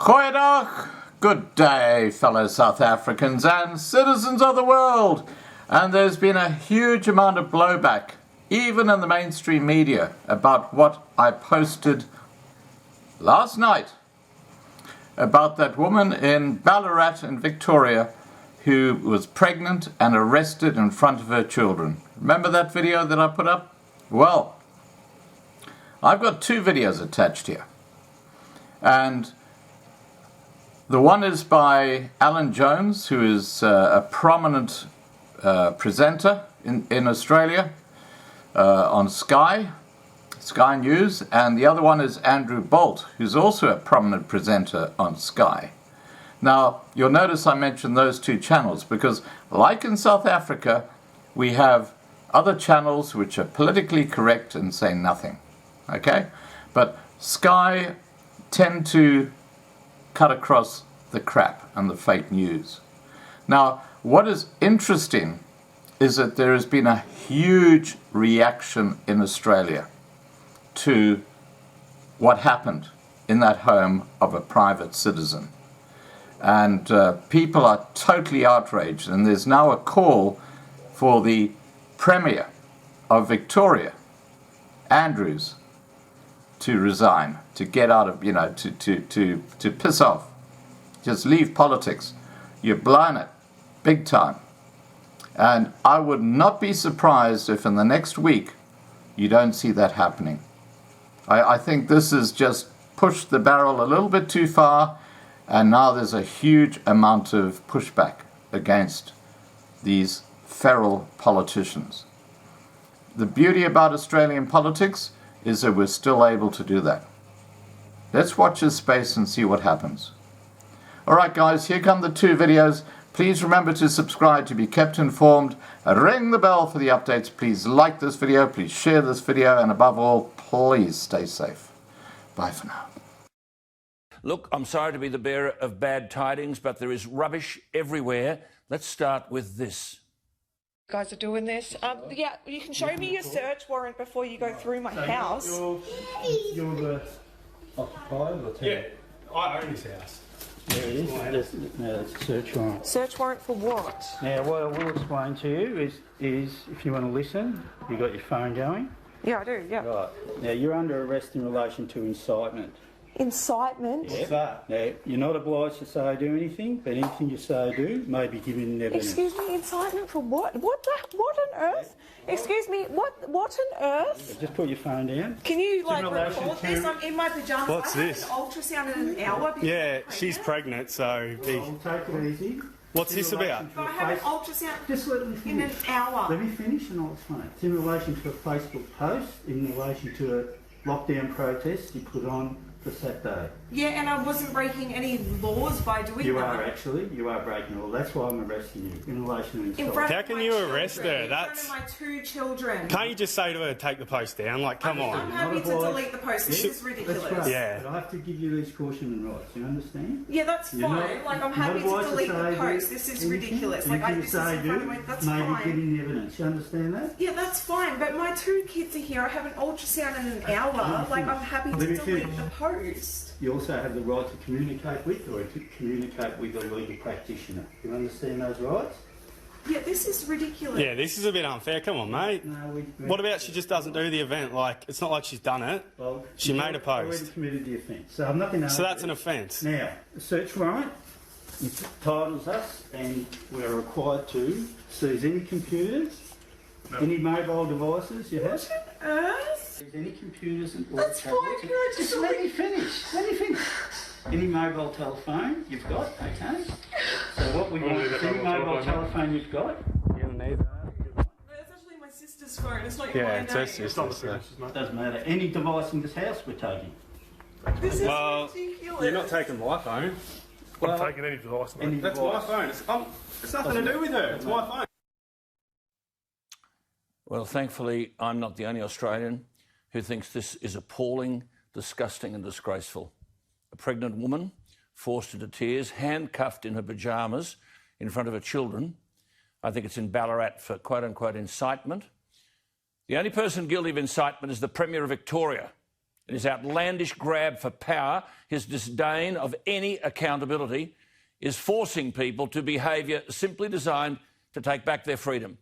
Goeiedag, good day, fellow South Africans and citizens of the world. And there's been a huge amount of blowback, even in the mainstream media, about what I posted last night about that woman in Ballarat in Victoria who was pregnant and arrested in front of her children. Remember that video that I put up? Well, I've got two videos attached here. And the one is by Alan Jones, who is a prominent presenter in Australia on Sky News, and the other one is Andrew Bolt, who's also a prominent presenter on Sky. Now, you'll notice I mentioned those two channels because, like in South Africa, we have other channels which are politically correct and say nothing, okay? But Sky tend to cut across the crap and the fake news. Now, what is interesting is that there has been a huge reaction in Australia to what happened in that home of a private citizen. And people are totally outraged, and there's now a call for the Premier of Victoria, Andrews, to resign, to get out of, to piss off. Just leave politics. You're blowing it big time. And I would not be surprised if in the next week you don't see that happening. I think this has just pushed the barrel a little bit too far, and now there's a huge amount of pushback against these feral politicians. The beauty about Australian politics is that we're still able to do that. Let's watch this space and see what happens. Alright guys, here come the two videos. Please remember to subscribe to be kept informed. Ring the bell for the updates. Please like this video, please share this video, and above all, please stay safe. Bye for now. Look, I'm sorry to be the bearer of bad tidings, but there is rubbish everywhere. Let's start with this. You guys are doing this. Yeah, you can show me your search warrant before you go through my house. You're the occupier or tenant? Yeah, I own this house. There it is. No, it's a search warrant. Search warrant for what? Now, what I will explain to you is if you want to listen, you got your phone going? Yeah, I do, yeah. Right. Now, you're under arrest in relation to incitement. Incitement? Yeah. Now, you're not obliged to say or do anything, but anything you say or do may be given evidence. Excuse me, incitement for what? What on earth? Excuse me, what on earth? Just put your phone down. Can you, like, relation record to- this? I'm in my pyjamas. What's I have this? an ultrasound in an hour. because Yeah, I'm she's pregnant, so Well, take it easy. What's this about? I have an ultrasound Just let me in an finish. hour. Let me finish and I'll explain. It's in relation to a Facebook post, in relation to a lockdown protest you put on for Saturday. Yeah, and I wasn't breaking any laws by doing You that. are actually, you are breaking the law. That's why I'm arresting you in relation to In incitement. front How of can my you children, arrest her? In That's- front of my two children. Can't you just say to her, take the post down? Like, come I'm on. happy to obliged. delete the post. This is ridiculous. That's right. Yeah. But I have to give you these caution rights. You understand? Yeah, that's You're fine. not- Like, I'm you're happy not to obliged delete the say post. This is anything. ridiculous. Like, Anything you this is say in front of do me. That's may be fine. giving evidence. You understand that? Yeah, that's fine. But my two kids are here. I have an ultrasound in an hour. Like, I'm happy to Let me delete finish. the post. You also have the right to communicate with or to communicate with a legal practitioner. You understand those rights? Yeah, this is ridiculous. Yeah, this is a bit unfair. Come on, mate. No, we. What about she just doesn't do the event? Like, it's not like she's done it. Well, She you've made a post. already committed the offence. So I'm not going to. So that's an offence. Now, the search warrant entitles us, and we're required to seize any computers, any mobile devices you have. What on earth? Seize any computers and That's fine. Can I Just let me finish. Let me finish. Any mobile telephone you've got, okay? So what we want is any mobile telephone you've got. You're gonna need that. No, that's actually my sister's phone. It's not your Yeah, name. it's her sister. So. Doesn't matter. Any device in this house we're taking. This is Well, ridiculous. you're not taking my phone. Well, I'm taking any device, mate. any That's device. my phone. It's nothing to do with her. It's my phone. Well, thankfully, I'm not the only Australian who thinks this is appalling, disgusting and disgraceful. A pregnant woman forced into tears, handcuffed in her pyjamas in front of her children. I think it's in Ballarat for quote-unquote incitement. The only person guilty of incitement is the Premier of Victoria, In his outlandish grab for power, his disdain of any accountability is forcing people to behaviour simply designed to take back their freedom.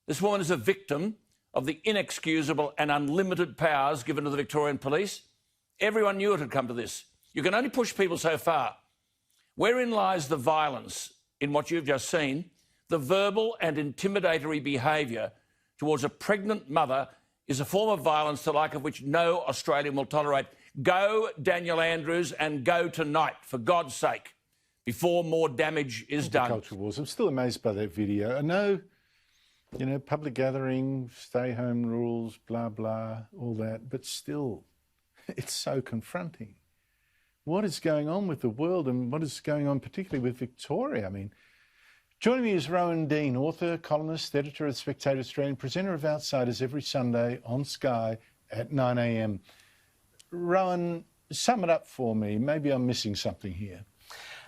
This woman is a victim of the inexcusable and unlimited powers given to the Victorian police. Everyone knew it had come to this. You can only push people so far. Wherein lies the violence in what you've just seen? The verbal and intimidatory behaviour towards a pregnant mother is a form of violence the like of which no Australian will tolerate. Go, Daniel Andrews, and go tonight, for God's sake, before more damage is done. Culture wars. I'm still amazed by that video. I know, you know, public gathering, stay-home rules, blah, blah, all that, but still, it's so confronting. What is going on with the world and what is going on particularly with Victoria? I mean, joining me is Rowan Dean, author, columnist, editor of Spectator Australia, presenter of Outsiders every Sunday on Sky at 9 a.m. Rowan, sum it up for me. Maybe I'm missing something here.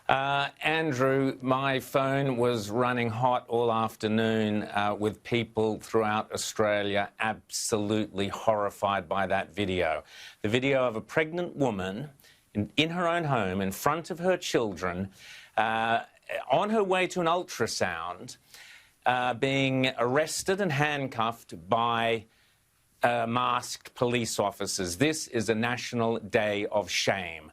Andrew, my phone was running hot all afternoon with people throughout Australia absolutely horrified by that video. The video of a pregnant woman in her own home, in front of her children, on her way to an ultrasound, being arrested and handcuffed by masked police officers. This is a national day of shame.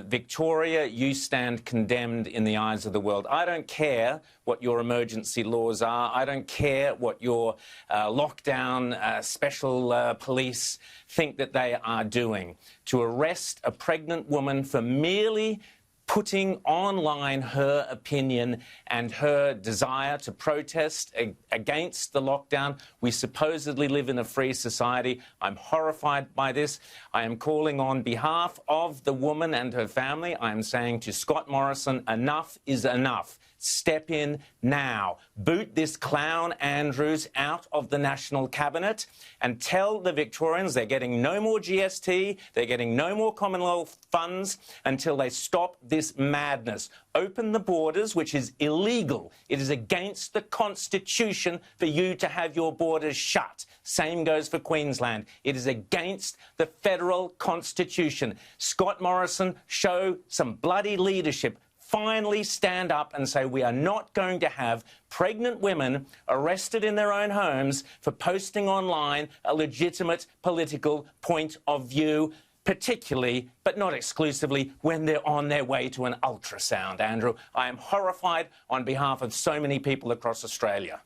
Victoria, you stand condemned in the eyes of the world. I don't care what your emergency laws are. I don't care what your lockdown special police think that they are doing. To arrest a pregnant woman for merely putting online her opinion and her desire to protest against the lockdown. We supposedly live in a free society. I'm horrified by this. I am calling on behalf of the woman and her family. I am saying to Scott Morrison, enough is enough. Step in now. Boot this clown Andrews out of the National Cabinet and tell the Victorians they're getting no more GST, they're getting no more Commonwealth funds until they stop this madness. Open the borders, which is illegal. It is against the Constitution for you to have your borders shut. Same goes for Queensland. It is against the federal Constitution. Scott Morrison, show some bloody leadership. Finally stand up and say we are not going to have pregnant women arrested in their own homes for posting online a legitimate political point of view, particularly, but not exclusively, when they're on their way to an ultrasound, Andrew. I am horrified on behalf of so many people across Australia.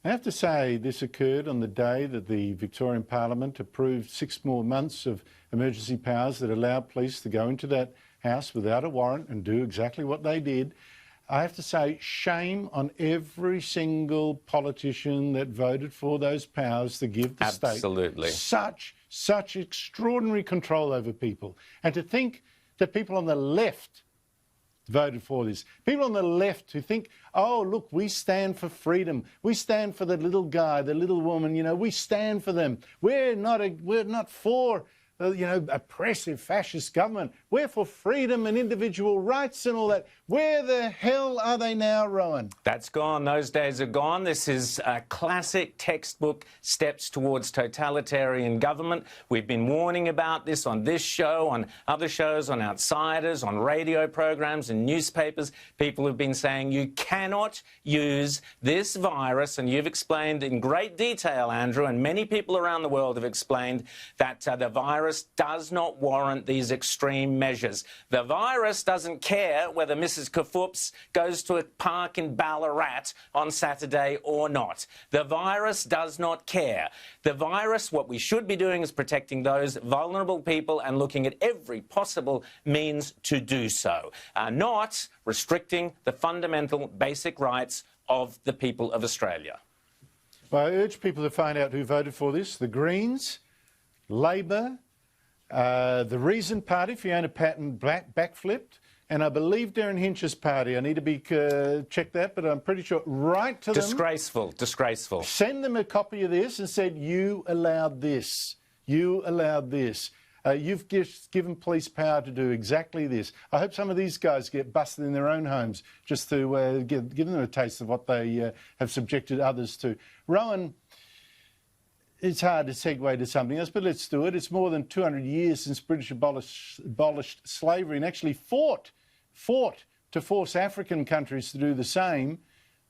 I have to say this occurred on the day that the Victorian Parliament approved 6 more months of emergency powers that allowed police to go into that house without a warrant and do exactly what they did. I have to say, shame on every single politician that voted for those powers to give the Absolutely. state such extraordinary control over people. And to think that people on the left voted for this. People on the left who think, oh, look, we stand for freedom. We stand for the little guy, the little woman, you know, we stand for them. We're not for oppressive fascist government. We're for freedom and individual rights and all that. Where the hell are they now, Rowan? That's gone. Those days are gone. This is a classic textbook steps towards totalitarian government. We've been warning about this on this show, on other shows, on Outsiders, on radio programs and newspapers. People have been saying you cannot use this virus, and you've explained in great detail, Andrew, and many people around the world have explained that the virus does not warrant these extreme measures. The virus doesn't care whether Mrs. Kafoops goes to a park in Ballarat on Saturday or not. The virus does not care. The virus, what we should be doing is protecting those vulnerable people and looking at every possible means to do so, not restricting the fundamental basic rights of the people of Australia. Well, I urge people to find out who voted for this. The Greens, Labor, the Reason Party, Fiona Patten backflipped, and I believe Darren Hinch's party. I need to be check that, but I'm pretty sure. Write to them. Disgraceful, disgraceful. Send them a copy of this and said, you allowed this. You allowed this. You've given police power to do exactly this. I hope some of these guys get busted in their own homes just to give them a taste of what they have subjected others to. Rowan, it's hard to segue to something else, but let's do it. It's more than 200 years since British abolished slavery and actually fought to force African countries to do the same.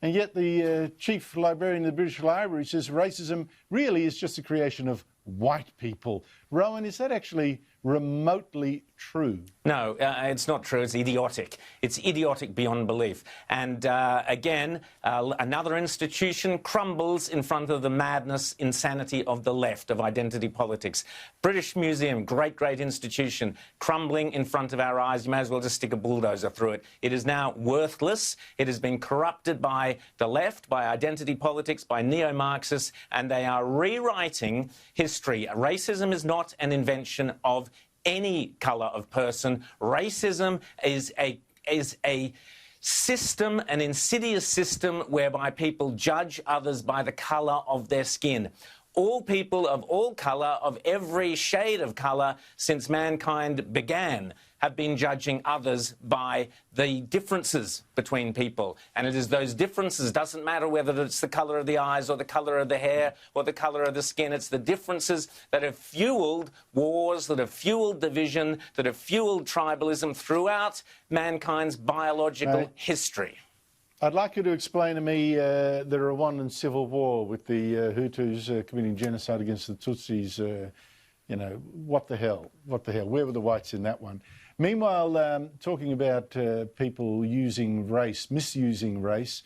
And yet the chief librarian of the British Library says racism really is just a creation of white people. Rowan, is that actually remotely true? No, it's not true. It's idiotic. It's idiotic beyond belief. And again, another institution crumbles in front of the madness, insanity of the left, of identity politics. British Museum, great, great institution, crumbling in front of our eyes. You may as well just stick a bulldozer through it. It is now worthless. It has been corrupted by the left, by identity politics, by neo-Marxists, and they are rewriting history. Racism is not an invention of any colour of person. Racism is a system, an insidious system whereby people judge others by the colour of their skin. All people of all colour, of every shade of colour since mankind began, have been judging others by the differences between people. And it is those differences, doesn't matter whether it's the colour of the eyes or the colour of the hair or the colour of the skin, it's the differences that have fuelled wars, that have fuelled division, that have fuelled tribalism throughout mankind's biological history. I'd like you to explain to me the Rwandan civil war with the Hutus committing genocide against the Tutsis. You know, what the hell? What the hell? Where were the whites in that one? Meanwhile, talking about people using race, misusing race,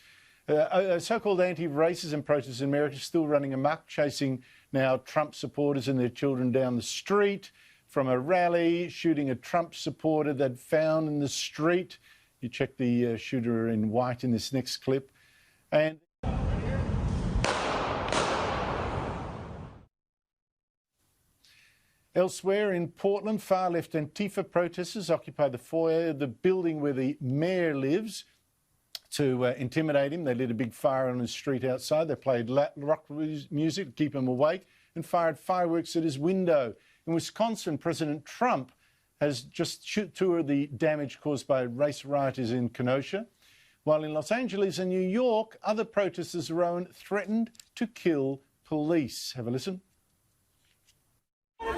so-called anti-racism protests in America still running amok, chasing now Trump supporters and their children down the street from a rally, shooting a Trump supporter they'd found in the street. You check the shooter in white in this next clip. And elsewhere in Portland, far-left Antifa protesters occupied the foyer of the building where the mayor lives to intimidate him. They lit a big fire on the street outside. They played rock music to keep him awake and fired fireworks at his window. In Wisconsin, President Trump has just toured the damage caused by race rioters in Kenosha, while in Los Angeles and New York, other protesters around threatened to kill police. Have a listen. I'm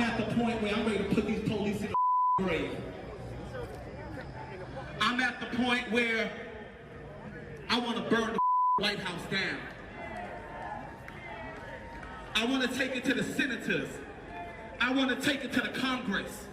at the point where I'm ready to put these police in the grave. I'm at the point where I want to burn the White House down. I want to take it to the senators. I want to take it to the Congress.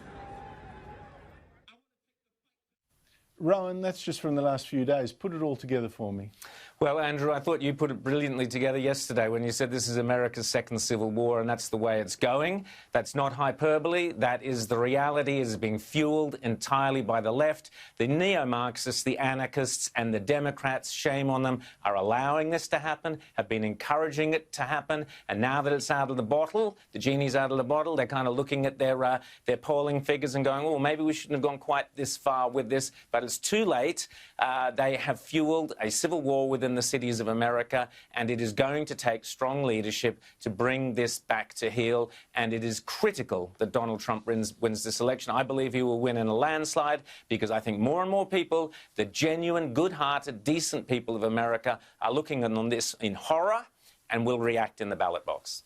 Rowan, that's just from the last few days. Put it all together for me. Well, Andrew, I thought you put it brilliantly together yesterday when you said this is America's second civil war and that's the way it's going. That's not hyperbole. That is the reality. It is being fuelled entirely by the left. The neo-Marxists, the anarchists and the Democrats, shame on them, are allowing this to happen, have been encouraging it to happen. And now that it's out of the bottle, the genie's out of the bottle, they're kind of looking at their polling figures and going, oh, maybe we shouldn't have gone quite this far with this, but it's too late. They have fuelled a civil war within the cities of America, and it is going to take strong leadership to bring this back to heel, and it is critical that Donald Trump wins this election. I believe he will win in a landslide because I think more and more people, the genuine, good-hearted, decent people of America, are looking on this in horror and will react in the ballot box.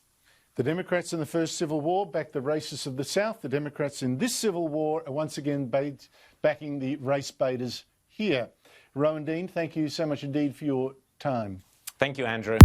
The Democrats in the first Civil War backed the racists of the South. The Democrats in this Civil War are once again backing the race baiters here. Rowan Dean, thank you so much indeed for your time. Thank you, Andrew.